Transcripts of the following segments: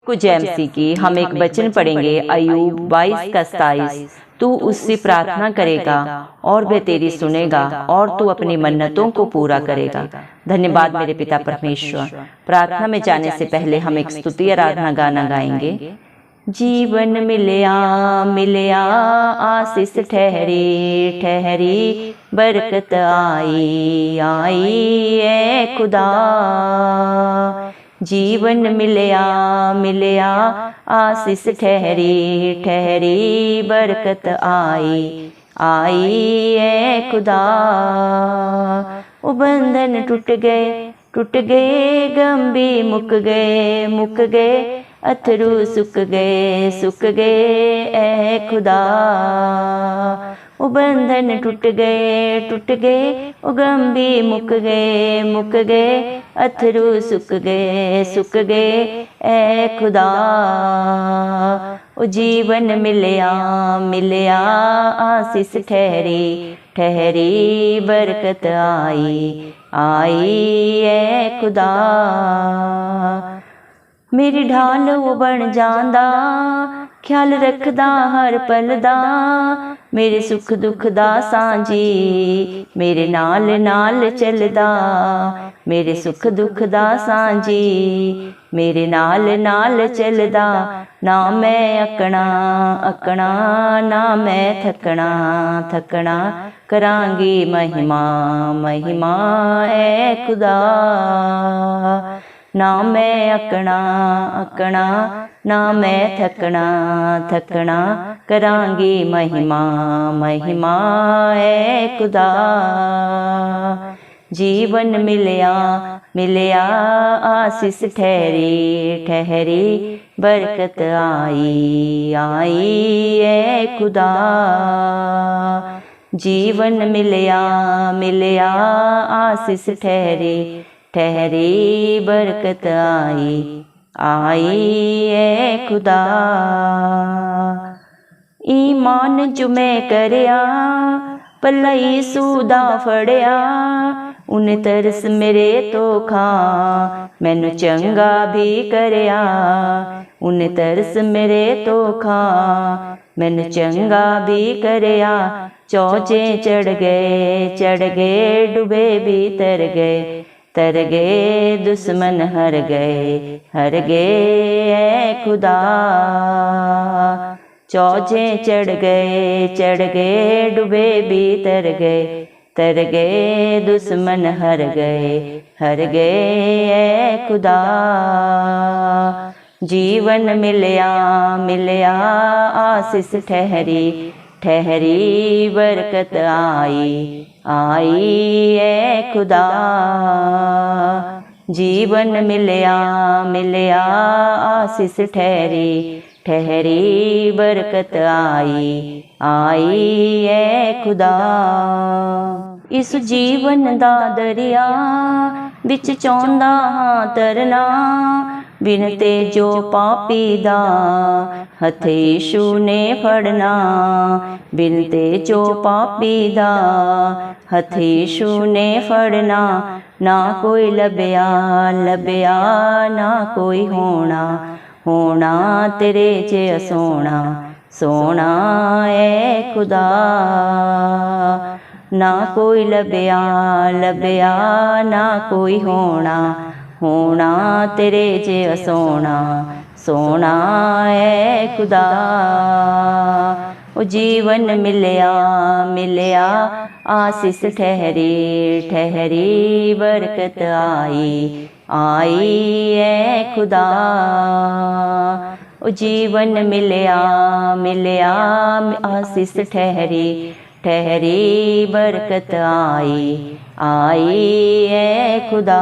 कुछ एमसी की हम एक वचन पढ़ेंगे, अय्यूब 22 का 27। तू उससे प्रार्थना करेगा और वह तेरी सुनेगा और तू अपनी मन्नतों को पूरा करेगा। धन्यवाद मेरे पिता परमेश्वर। प्रार्थना में जाने से पहले हम एक स्तुति आराधना गाना गाएंगे। जीवन मिलया मिलया आशीष ठहरी ठहरी, बरकत आई आई ए खुदा। जीवन मिलया मिलया आशीष ठहरी ठहरी, बरकत आई आई ए खुदा। वो बंधन टूट गए गंभी मुक गए, अथरू सुख गए ए खुदा। वो बंधन टूट गए वो गंभी मुक गए, अथरू सुख गए ए खुदा। वो जीवन मिलया आशीष ठहरी ठहरी, बरकत आई ए खुदा। मेरी ढाल वो बन जांदा, ख्याल रखदा हर पल दा। मेरे सुख दुख दा सांझी, मेरे नाल नाल चलदा। मेरे सुख दुख दा सांझी, मेरे नाल नाल चलदा। ना मैं अकना ना मैं थकना, करांगी महिमा ए खुदा। ना मैं अकना ना मैं थकना, करांगी महिमा ए खुदा। जीवन मिलया आशीष ठहरी ठहरी, बरकत आई ए खुदा। जीवन मिलया आशीष ठहरी ठहरी, बरकत आई ए खुदा। ईमान जो मैं करया, पल्ला यीशु दा फड़या। उन तरस मेरे तो खा, मैनू चंगा भी करया। उन तरस मेरे तो खा, मैनू चंगा भी करया। चौचे चढ़ गए डूबे भी तर गए, दुश्मन हर गए ए खुदा। चौचे चढ़ गए डूबे भी तर गए, दुश्मन हर गए ए खुदा। जीवन मिलया आशीष ठहरी ठहरी, बरकत आई ए खुदा। जीवन मिलया आशीष ठहरी, बरकत आई ए खुदा। इस जीवन दा दरिया विच चाहुंदा हां तरना। बिन तेजो पापी दा हथ यीशु ने फड़ना। बिन तेजो पापी दा हथ यीशु ने फड़ना। ना कोई लभया ना कोई होना, तेरे च सोना ए खुदा। ना कोई लभया ना कोई होना, तेरे च सोना ए खुदा। ओ जीवन मिलया आशीष ठहरी, बरकत आई ए खुदा। ओ जीवन मिलया आशीष ठहरी, बरकत आई ए खुदा।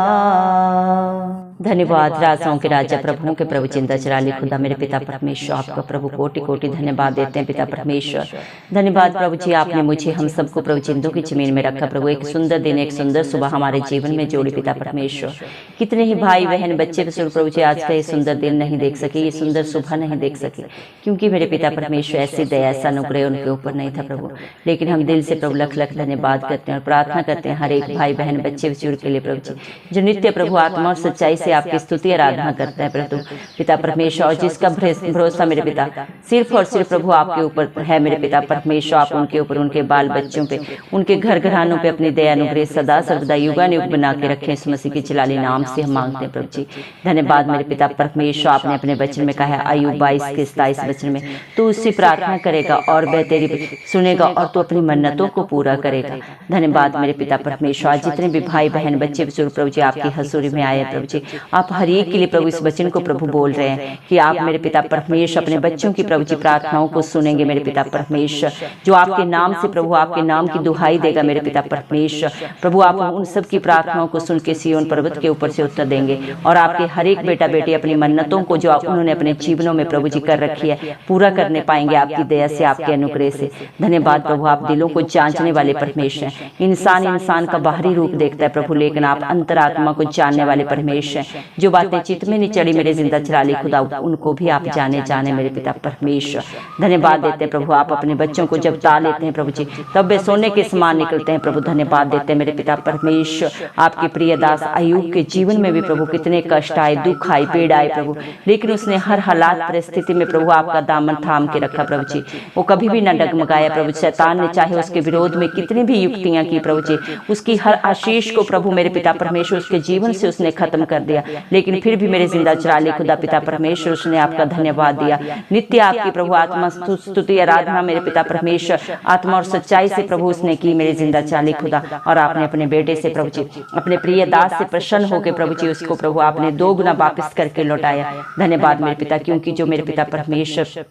धन्यवाद राजाओं के राजा प्रभुओं के प्रभु चिंता चराली खुदा मेरे पिता परमेश्वर, आपका प्रभु कोटि कोटि धन्यवाद देते हैं पिता परमेश्वर। धन्यवाद प्रभु जी, आपने मुझे हम सबको प्रभु चिंतों की जमीन में रखा प्रभु। एक सुंदर दिन, एक सुंदर सुबह हमारे जीवन में जोड़ी पिता परमेश्वर। कितने ही भाई बहन बच्चे प्रभु जी आज का ये सुंदर दिन नहीं देख सके, ये सुंदर सुबह नहीं देख सके, क्योंकि मेरे पिता परमेश्वर ऐसी दया ऐसा अनुग्रह उनके ऊपर नहीं था प्रभु। लेकिन हम दिल से प्रभु लख लख धन्यवाद करते हैं और प्रार्थना करते हैं हर एक भाई बहन बच्चे बुजुर्ग के लिए प्रभु जी, जो नित्य प्रभु आत्मा और सच्चाई से से आपकी स्तुति आराधना करते हैं प्रभु पिता परमेश्वर। और जिसका भरोसा मेरे पिता सिर्फ और सिर्फ प्रभु आपके ऊपर है मेरे पिता परमेश्वर, आप उनके ऊपर, उनके बाल बच्चों पे, उनके घर घरानों पे अपनी दया अनुग्रह सदा सर्वदा युगानुयुग बना के रखें। इस मसीह के जलाली नाम से हम मांगते हैं प्रभु जी। धन्यवाद मेरे पिता परमेश्वर। आपने अपने वचन में कहा है अय्यूब 22 के 27 वचन में, तू उससे प्रार्थना करेगा और वह तेरी सुनेगा और तू अपनी मन्नतों को पूरा करेगा। धन्यवाद मेरे पिता परमेश्वर। जितने भी भाई बहन बच्चे बुजुर्ग प्रभु जी आपकी हजूरी में आए प्रभु जी, आप हर एक के लिए प्रभु इस वचन को प्रभु बोल रहे हैं कि आप मेरे पिता परमेश्वर अपने बच्चों की प्रभु जी प्रार्थनाओं को सुनेंगे मेरे पिता परमेश्वर। जो आपके नाम से प्रभु आपके नाम की दुहाई देगा मेरे पिता परमेश्वर, प्रभु आप उन सब की प्रार्थनाओं को सुन के सिय्योन पर्वत के ऊपर से उत्तर देंगे और आपके हर एक बेटा बेटी अपनी मन्नतों को जो उन्होंने अपने जीवनों में प्रभु जी कर रखी है पूरा करने पाएंगे आपकी दया से, आपके अनुग्रह से। धन्यवाद प्रभु, आप दिलों को जांचने वाले परमेश्वर हैं। इंसान का बाहरी रूप देखता है प्रभु, लेकिन आप अंतरात्मा को जानने वाले परमेश्वर हैं। जो बातें चित्त में नहीं चढ़ी मेरे जिंदा चराली खुदा, उनको भी आप जाने मेरे पिता परमेश्वर। धन्यवाद देते हैं प्रभु, आप अपने बच्चों को जब ता लेते हैं प्रभु जी तब वे सोने के समान निकलते हैं प्रभु। धन्यवाद देते हैं मेरे पिता परमेश्वर। आपके प्रिय दास अय्यूब के जीवन में भी प्रभु कितने कष्ट आए, दुख आए, पीड़ा आए प्रभु, लेकिन उसने हर हालात परिस्थिति में प्रभु आपका दामन थाम के रखा प्रभु जी। वो कभी भी न डगमगाया प्रभु। शैतान ने चाहे उसके विरोध में कितनी भी युक्तियां की प्रभु जी, उसकी हर आशीष को प्रभु मेरे पिता परमेश्वर उसके जीवन से उसने खत्म कर दिया, लेकिन फिर भी मेरे जिंदा चराली खुदा पिता परमेश्वर उसने आपका धन्यवाद दिया। नित्य आपकी प्रभु आत्मा स्तुति आराधना मेरे पिता परमेश्वर आत्मा और सच्चाई से प्रभु उसने की मेरे जिंदा चराली खुदा। और आपने अपने बेटे से प्रभु जी, अपने प्रिय दास से प्रसन्न होकर प्रभु जी उसको प्रभु आपने 2 गुना वापस करके लौटाया। धन्यवाद मेरे पिता, क्योंकि जो मेरे पिता परमेश्वर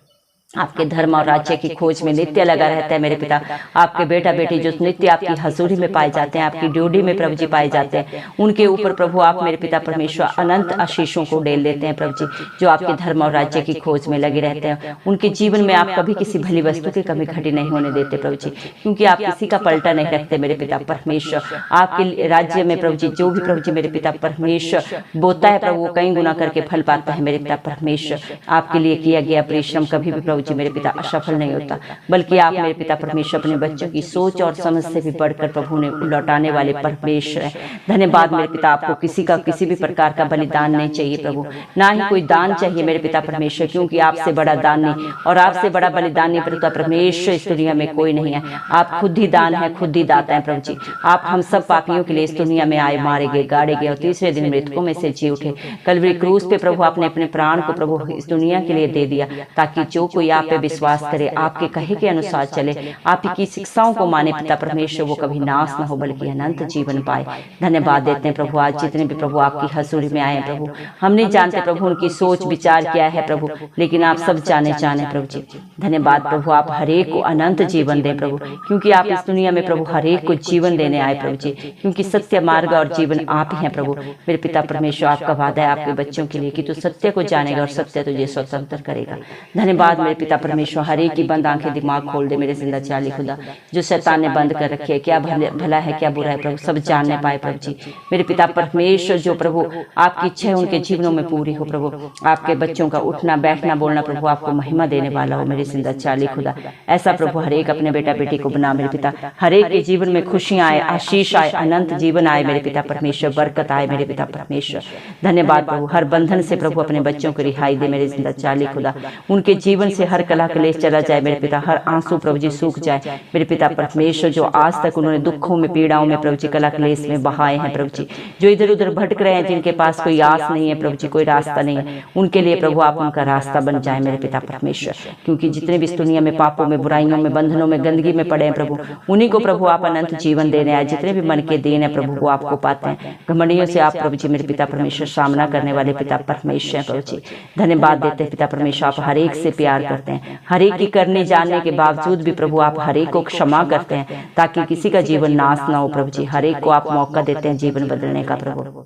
आपके धर्म और राज्य की खोज में नित्य लगा रहता है मेरे पिता, आपके बेटा बेटी जो नित्य आपकी हजूरी में पाए जाते हैं, आपकी ड्यूटी में प्रभु जी पाए जाते हैं, उनके ऊपर प्रभु आप मेरे पिता परमेश्वर अनंत आशीषों को डेल देते हैं प्रभु जी। जो आपके धर्म और राज्य की खोज में लगे रहते हैं, उनके जीवन में आप कभी किसी भली वस्तु की कमी घटी नहीं होने देते प्रभु जी, क्योंकि आप किसी का पलटा नहीं रखते मेरे पिता परमेश्वर। आपके राज्य में प्रभु जी जो भी प्रभु जी मेरे पिता परमेश्वर बोता है प्रभु वो कई गुना करके फल पाता है मेरे पिता परमेश्वर। आपके लिए किया गया परिश्रम कभी भी जी मेरे पिता असफल नहीं होता, बल्कि आप मेरे पिता परमेश्वर अपने बच्चों की सोच और समझ से भी बढ़कर प्रभु ने लौटाने वाले परमेश्वर है। धन्यवाद मेरे पिता, आपको किसी भी प्रकार का बलिदान नहीं चाहिए प्रभु, ना ही कोई दान चाहिए मेरे पिता परमेश्वर, क्योंकि आपसे बड़ा दान नहीं और आपसे बड़ा बलिदान नहीं पिता परमेश्वर इस दुनिया में कोई नहीं है। आप खुद ही दान है, खुद ही दाता है प्रभु जी। आप हम सब पापियों के लिए इस दुनिया में आए, मारे गए, गाड़े गए और तीसरे दिन मृतकों में से जी उठे। कलवरी क्रूस पे प्रभु आपने अपने प्राण को प्रभु इस दुनिया के लिए दे दिया, ताकि जो कोई आप पे विश्वास करे, आपके कहे के अनुसार चले, आपकी शिक्षाओं को माने पिता परमेश्वर, वो कभी नाश न हो बल्कि अनंत जीवन पाए। धन्यवाद देते हैं प्रभु, आज जितने भी प्रभु आपकी हजूरी में आए प्रभु, हम नहीं जानते प्रभु उनकी सोच विचार क्या है प्रभु, लेकिन आप सब जाने प्रभु जी। धन्यवाद प्रभु, आप हरेक को अनंत जीवन दें प्रभु, क्योंकि आप इस दुनिया में प्रभु हरेक को जीवन देने आए प्रभु जी, क्योंकि सत्य मार्ग और जीवन आप ही हैं प्रभु। मेरे पिता परमेश्वर, आपका वादा है आपके बच्चों के लिए कि तू सत्य को जानेगा और सत्य तुझे स्वतंत्र करेगा। धन्यवाद मेरे पिता परमेश्वर, हर एक की बंद आंखें दिमाग खोल दे मेरे जिंदा चाली खुदा, जो शैतान ने बंद कर रखी है, क्या भला है क्या बुरा है प्रभु, सब जानने पाए प्रभु जी। मेरे पिता परमेश्वर, जो प्रभु आपकी इच्छा है उनके जीवनों में पूरी हो प्रभु। आपके बच्चों का उठना बैठना बोलना प्रभु आपको महिमा देने वाला हो मेरे जिंदा चाली खुदा। ऐसा प्रभु हर एक अपने बेटा बेटी को बना मेरे पिता, हर एक के जीवन में खुशियां आए, आशीष आए, अनंत जीवन आए मेरे पिता परमेश्वर, बरकत आए मेरे पिता परमेश्वर। धन्यवाद प्रभु, हर बंधन से प्रभु अपने बच्चों को रिहाई दे मेरे जिंदा चाली खुदा। उनके जीवन से हर कला कलेश चला जाए मेरे पिता, हर आंसू प्रभु जी सूख जाए मेरे पिता परमेश्वर। जो आज तक उन्होंने दुखों में पीड़ाओं में प्रभु जी कला कलेश में बहाए हैं प्रभु जी, जो इधर उधर भटक रहे हैं, जिनके पास कोई आस नहीं है प्रभु जी, कोई रास्ता नहीं है, उनके लिए प्रभु आप उनका रास्ता बन जाए मेरे पिता परमेश्वर। क्योंकि जितने भी इस दुनिया में पापों में बुराइयों में बंधनों में गंदगी में पड़े हैं प्रभु, उन्हीं को प्रभु आप अनंत जीवन देने आए। जितने भी मन के देन है प्रभु वो आपको पाते हैं। घमंडियों से आप प्रभु जी मेरे पिता परमेश्वर सामना करने वाले पिता परमेश्वर प्रभु जी। धन्यवाद देते हैं पिता परमेश्वर, आप हर एक से प्यार करते हैं, हर एक की करने जानने के बावजूद भी प्रभु आप हर एक को क्षमा करते हैं, ताकि किसी का जीवन नाश ना हो प्रभु जी। हर एक को आप मौका देते हैं जीवन बदलने का प्रभु।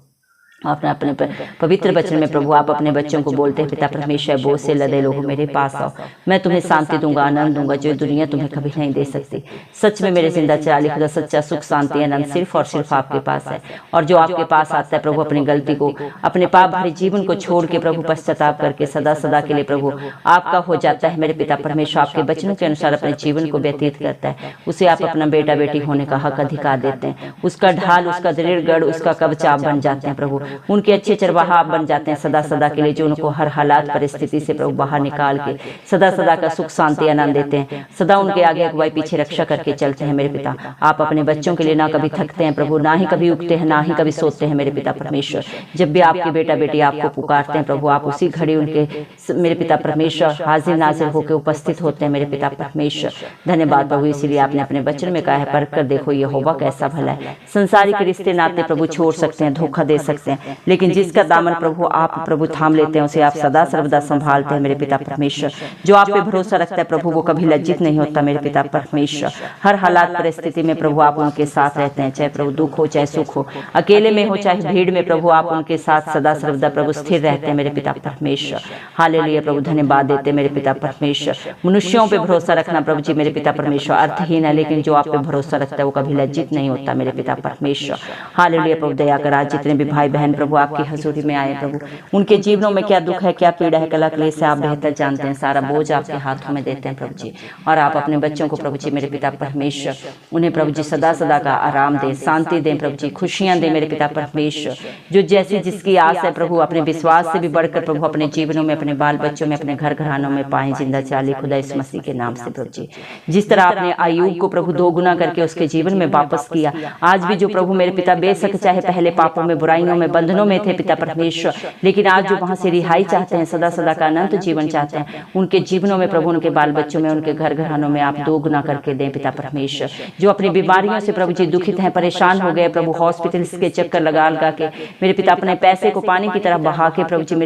अपने पवित्र वचन में प्रभु आप अपने बच्चों को बोलते हैं पिता परमेश्वर, बोझ से लदे लोगों मेरे पास आओ, मैं तुम्हें शांति दूंगा, आनंद दूंगा, जो दुनिया तुम्हें कभी नहीं दे सकती। सच में मेरे जिंदा चाली खुदा, सच्चा सुख शांति आनंद सिर्फ और सिर्फ आपके पास है। और जो आपके पास आता है प्रभु अपनी गलती को, अपने पाप भरे जीवन को छोड़ के प्रभु पश्चाताप करके सदा सदा के लिए प्रभु आपका हो जाता है मेरे पिता परमेश्वर, आपके वचनों के अनुसार अपने जीवन को व्यतीत करता है, उसे आप अपना बेटा बेटी होने का हक अधिकार देते हैं। उसका ढाल, उसका दृढ़ गढ़, उसका कवच आप बन जाते हैं प्रभु। उनके अच्छे चरवाहा आप बन जाते हैं सदा सदा के लिए, जो उनको हर हालात परिस्थिति से प्रभु बाहर निकाल के सदा सदा का सुख शांति आनंद देते हैं, सदा उनके आगे अगुवाई पीछे रक्षा करके चलते हैं मेरे पिता। आप अपने बच्चों के लिए ना कभी थकते हैं प्रभु, ना ही कभी उगते हैं, ना ही कभी सोते हैं मेरे पिता परमेश्वर। जब भी आपके बेटा बेटी आपको पुकारते हैं प्रभु, आप उसी घड़ी उनके मेरे पिता परमेश्वर हाजिर नाजिर होकर उपस्थित होते हैं मेरे पिता परमेश्वर। धन्यवाद प्रभु, इसीलिए आपने अपने वचन में कहा है, परख कर देखो यहोवा कैसा भला है। संसारिक रिश्ते नाते प्रभु छोड़ सकते हैं, धोखा दे सकते हैं, लेकिन जिसका दामन प्रभु आप प्रभु थाम लेते हैं, उसे आप सदा सर्वदा संभालते हैं मेरे पिता परमेश्वर। जो आप पे भरोसा रखता है प्रभु, वो कभी लज्जित नहीं होता मेरे पिता परमेश्वर। हर हालात परिस्थिति में प्रभु आप उनके साथ रहते हैं, चाहे प्रभु दुख हो चाहे सुख हो, अकेले में हो चाहे भीड़ में प्रभु आप उनके साथ सदा सर्वदा प्रभु स्थिर रहते हैं मेरे पिता परमेश्वर। हालेलुया प्रभु, धन्यवाद देते मेरे पिता परमेश्वर। मनुष्यों पे भरोसा रखना प्रभु जी मेरे पिता परमेश्वर अर्थहीन है, लेकिन जो आप पे भरोसा रखता है वो कभी लज्जित नहीं होता मेरे पिता परमेश्वर। हालेलुया प्रभु, दया कर आज जितने भी भाई बहन प्रभु आपकी हजूरी में आए प्रभु, उनके जीवनों में क्या दुख है, क्या पीड़ा है, कलह क्लेश से आप बेहतर जानते हैं। सारा बोझ आपके हाथों में देते हैं प्रभु जी, और आप अपने बच्चों को प्रभु जी मेरे पिता परमेश्वर, उन्हें प्रभु जी सदा सदा का आराम दें, शांति दें प्रभु जी, खुशियां दें मेरे पिता परमेश्वर। जो जैसी जिसकी आस है प्रभु, अपने विश्वास से भी बढ़कर प्रभु अपने जीवनों में, अपने बाल बच्चों में, अपने घर घरानों में पाए जिंदा चाली खुदा इस मसीह के नाम से प्रभु जी। जिस तरह आपने अय्यूब को प्रभु 2 गुना करके उसके जीवन में वापस किया, आज भी जो प्रभु मेरे पिता बेशक चाहे पहले पापों में, बुराइयों में, बंधनों में थे पिता परमेश्वर, लेकिन आज जो वहां से रिहाई चाहते हैं, सदा सदा का अनंत जीवन चाहते हैं, उनके जीवनों में प्रभु, उनके बाल बच्चों में, उनके घर घरानों में आप 2 गुना करके दें पिता परमेश्वर। जो अपनी बीमारियों से प्रभु जी दुखित हैं, परेशान हो गए प्रभु, हॉस्पिटल के चक्कर लगा लगा के मेरे पिता अपने पैसे को पानी की तरह बहा के प्रभु जी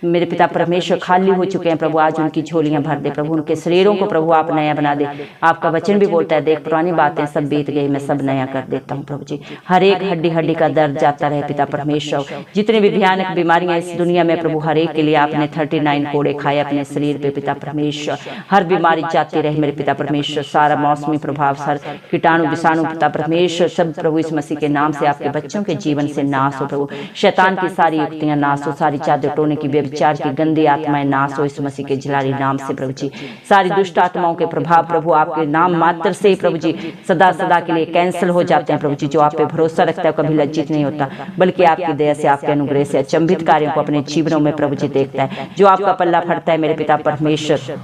मेरे पिता परमेश्वर खाली हो चुके हैं प्रभु, आज उनकी झोलियां भर दे प्रभु, उनके शरीरों को प्रभु आप नया बना दे। आपका वचन भी बोलता है, देख पुरानी बातें सब बीत गई, मैं सब नया कर देता हूँ प्रभु जी। हर एक हड्डी हड्डी का दर्द जाता रहे पिता परमेश्वर। जितनी भी भयानक बीमारियां इस दुनिया में प्रभु, हर एक के लिए आपने 39 कोड़े खाए अपने शरीर पे पिता परमेश्वर। हर बीमारी जाती रहे मेरे पिता परमेश्वर, सारा मौसमी प्रभाव, हर कीटाणु विषाणु पिता परमेश्वर सब प्रभु इस मसीह के नाम से आपके बच्चों के जीवन से नाश हो प्रभु। शैतान की सारी युक्तियां नाश हो, सारी चादर टोने की, व्यभिचार की गंदी आत्माएं नाश हो इस मसीह के जलाली नाम से प्रभु जी। सारी दुष्ट आत्माओं के प्रभाव प्रभु आपके नाम मात्र से ही प्रभु जी सदा सदा के लिए कैंसिल हो जाते हैं प्रभु जी। जो आप पे भरोसा रखता है कभी लज्जित नहीं होता, बल्कि आपकी दया से, आपके अनुग्रह से अचंभित कार्यों को अपने जीवनों में प्रभु जी देखता है। जो आपका पल्ला फटता है मेरे पिता परमेश्वर,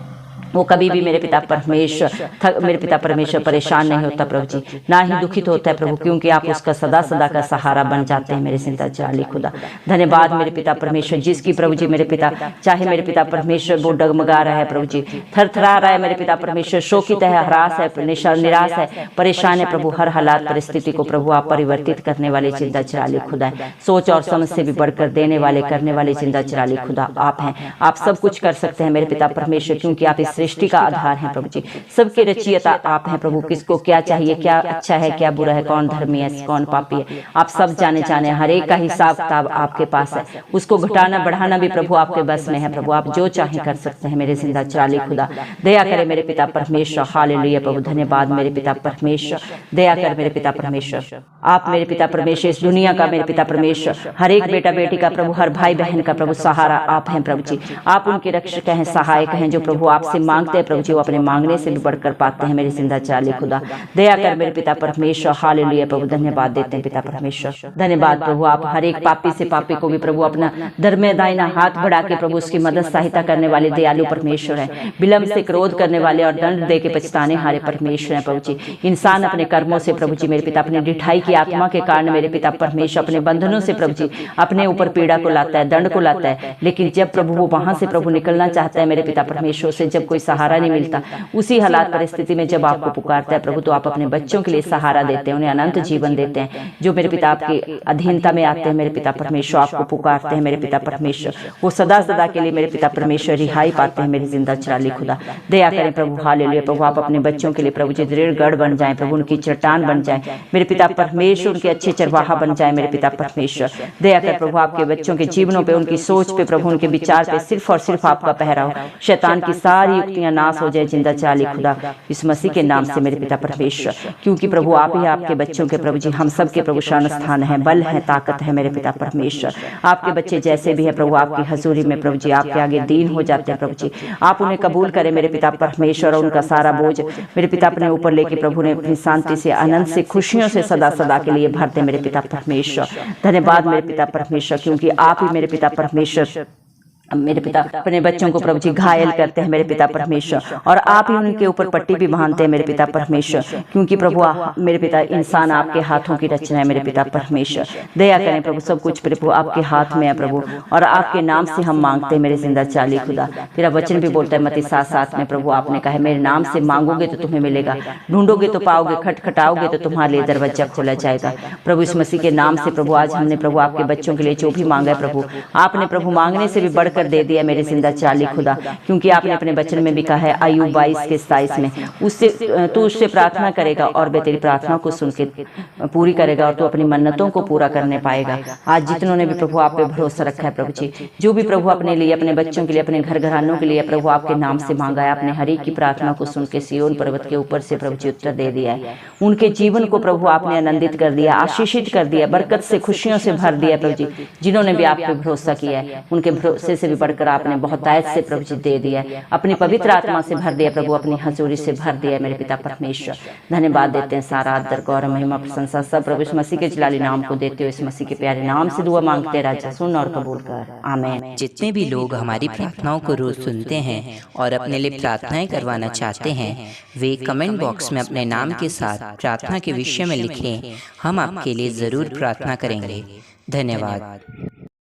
वो कभी भी मेरे पिता परमेश्वर परेशान नहीं होता प्रभु जी, ना ही दुखित होता है प्रभु, क्योंकि आप उसका सदा सदा का सहारा बन जाते हैं मेरे जिंदा जाली खुदा। धन्यवाद मेरे पिता परमेश्वर, जिसकी प्रभु जी मेरे पिता चाहे मेरे पिता परमेश्वर वो डगमगा रहा है प्रभु जी, थरथरा रहा है मेरे पिता परमेश्वर, शोकित है, हरास है, निराश है, परेशान है प्रभु, हर हालात परिस्थिति को प्रभु आप परिवर्तित करने वाले जिंदा जाली खुदा है। सोच और समझ से भी बढ़कर देने वाले, करने वाले जिंदा जाली खुदा आप हैं। आप सब कुछ कर सकते हैं मेरे पिता परमेश्वर, क्योंकि आप इस सृष्टि का आधार है प्रभु जी। सबके रचयिता आप हैं प्रभु, किसको क्या चाहिए, क्या अच्छा है, क्या बुरा है, कौन धर्मी है, कौन पापी है, आप सब जाने हर एक का हिसाब किताब आपके पास है। उसको घटाना बढ़ाना भी प्रभु आपके बस में है प्रभु, आप जो चाहे कर सकते हैं मेरे जिंदा चाली खुदा। दया करे मेरे पिता परमेश्वर, हालेलुया प्रभु, धन्यवाद मेरे पिता परमेश्वर, दया कर मेरे पिता परमेश्वर। आप मेरे पिता परमेश्वर इस दुनिया का मेरे पिता परमेश्वर, हर एक बेटा बेटी का प्रभु, हर भाई बहन का प्रभु सहारा आप हैं प्रभु जी। आप उनके रक्षक हैं, सहायक हैं, जो प्रभु आपसे मांगते हैं प्रभु जी, वो अपने मांगने से भी बढ़कर पाते हैं मेरे जिंदा चाली खुदा। दया कर मेरे पिता परमेश्वर, हालेलुया प्रभु, धन्यवाद देते हैं पिता परमेश्वर। धन्यवाद प्रभु, आप हर एक पापी से पापी को भी प्रभु अपना धर्म दाहिना हाथ बढ़ा के प्रभु उसकी मदद सहायता करने वाले दयालु परमेश्वर है। विलंब से क्रोध करने वाले और दंड दे के पछताने हारे परमेश्वर है प्रभु जी। इंसान अपने कर्मों से प्रभु जी मेरे पिता, अपने ढिठाई की आत्मा के कारण मेरे पिता परमेश्वर अपने बंधनों से प्रभु जी अपने ऊपर पीड़ा को लाता है, दंड को लाता है। लेकिन जब प्रभु वो वहां से प्रभु निकलना चाहता है मेरे पिता परमेश्वर से, जब कोई सहारा नहीं मिलता, उसी हालात परिस्थिति में जब आपको पुकारता है प्रभु, तो आप अपने बच्चों के लिए सहारा देते हैं, उन्हें अनंत जीवन देते हैं। जो मेरे पिता आपके अधीनता में आते हैं मेरे पिता परमेश्वर, आपको पुकारते हैं मेरे पिता परमेश्वर, वो सदा सदा के लिए मेरे पिता परमेश्वर रिहाई पाते हैं मेरे जिंदा चाली खुदा। दया करें प्रभु, हालेलुया प्रभु, आप अपने बच्चों के लिए प्रभु जी दृढ़ गढ़ बन जाए प्रभु, उनकी चट्टान बन जाए मेरे पिता परमेश्वर, उनके अच्छे चरवाहा बन जाए मेरे पिता परमेश्वर। दया कर प्रभु, आपके बच्चों के जीवनों पे, उनकी सोच पे प्रभु, उनके विचार पे सिर्फ और सिर्फ आपका पहरा हो। शैतान की सारी युक्तियां नाश हो जाए जिंदा चाली खुदा, इस मसीह के नाम से मेरे पिता परमेश्वर, क्योंकि प्रभु आप ही आपके बच्चों के प्रभु जी हम सब के प्रभु शरण स्थान है, बल है, ताकत है मेरे पिता परमेश्वर। आपके बच्चे जैसे भी है प्रभु आपकी हजूरी में प्रभु जी आपके आगे दीन हो जाते हैं प्रभु जी, आप उन्हें कबूल करें मेरे पिता परमेश्वर, और उनका सारा बोझ मेरे पिता अपने ऊपर लेके प्रभु ने अपनी शांति से, आनंद से, खुशियों से सदा सदा के लिए भरते मेरे पिता परमेश्वर। धन्यवाद मेरे पिता परमेश्वर, क्योंकि आप ही मेरे पिता परमेश्वर मेरे पिता अपने बच्चों को प्रभु जी घायल करते हैं मेरे पिता परमेश्वर, और आप ही उनके ऊपर पट्टी भी बांधते हैं मेरे पिता परमेश्वर, क्योंकि प्रभु मेरे पिता इंसान आपके हाथों की रचना है मेरे पिता परमेश्वर। दया करें प्रभु, सब कुछ प्रभु आपके हाथ में है प्रभु, और आपके नाम से हम मांगते हैं मेरे जिंदा चाली खुदा। तेरा वचन भी बोलता है मत्ती 7:7 में प्रभु आपने कहा है मेरे नाम से मांगोगे तो तुम्हें मिलेगा, ढूंढोगे तो पाओगे, खटखटाओगे तो तुम्हारे लिए दरवाजा खोला जाएगा। प्रभु इस मसीह के नाम से प्रभु आज हमने प्रभु आपके बच्चों के लिए जो भी मांगा है प्रभु, आपने प्रभु मांगने से भी बढ़कर दे दिया मेरे जिंदा चाली खुदा, क्योंकि आपने अपने वचन में भी कहा है अय्यूब 22:27 में उससे तू उससे प्रार्थना करेगा और वह तेरी प्रार्थना को सुन के पूरी करेगा, और तू अपनी मन्नतों को पूरा करने पाएगा। आज जितनों ने भी प्रभु आप पे भरोसा रखा है प्रभु जी, जो भी प्रभु अपने लिए, अपने बच्चों के लिए, अपने घर घरानों के लिए प्रभु आपके नाम से मांगा है, आपने हर एक की प्रार्थना को सुन के सिय्योन पर्वत के ऊपर से प्रभु जी उत्तर दे दिया है। उनके जीवन को प्रभु आपने आनंदित कर दिया, आशीषित कर दिया, बरकत से, खुशियों से भर दिया प्रभु जी। जिन्होंने भी आप पे भरोसा किया है उनके भरोसे से भी बढ़कर आपने बहुत दायित्व से प्रभु जी दे दिया, अपनी पवित्र आत्मा से भर दिया प्रभु, अपनी हजूरी से भर दिया मेरे पिता परमेश्वर। धन्यवाद देते हैं, सारा आदर गौरव महिमा प्रशंसा सब प्रभु इस मसीह के जलाली नाम को देते हो, इस मसीह के प्यारे नाम से दुआ मांगते हैं राजा, सुन और कबूल कर, आमीन। जितने भी लोग हमारी प्रार्थनाओं को रोज सुनते हैं और अपने लिए प्रार्थनाएं करवाना चाहते हैं, वे कमेंट बॉक्स में अपने नाम के साथ प्रार्थना के विषय में लिखें, हम आपके लिए जरूर प्रार्थना करेंगे। धन्यवाद।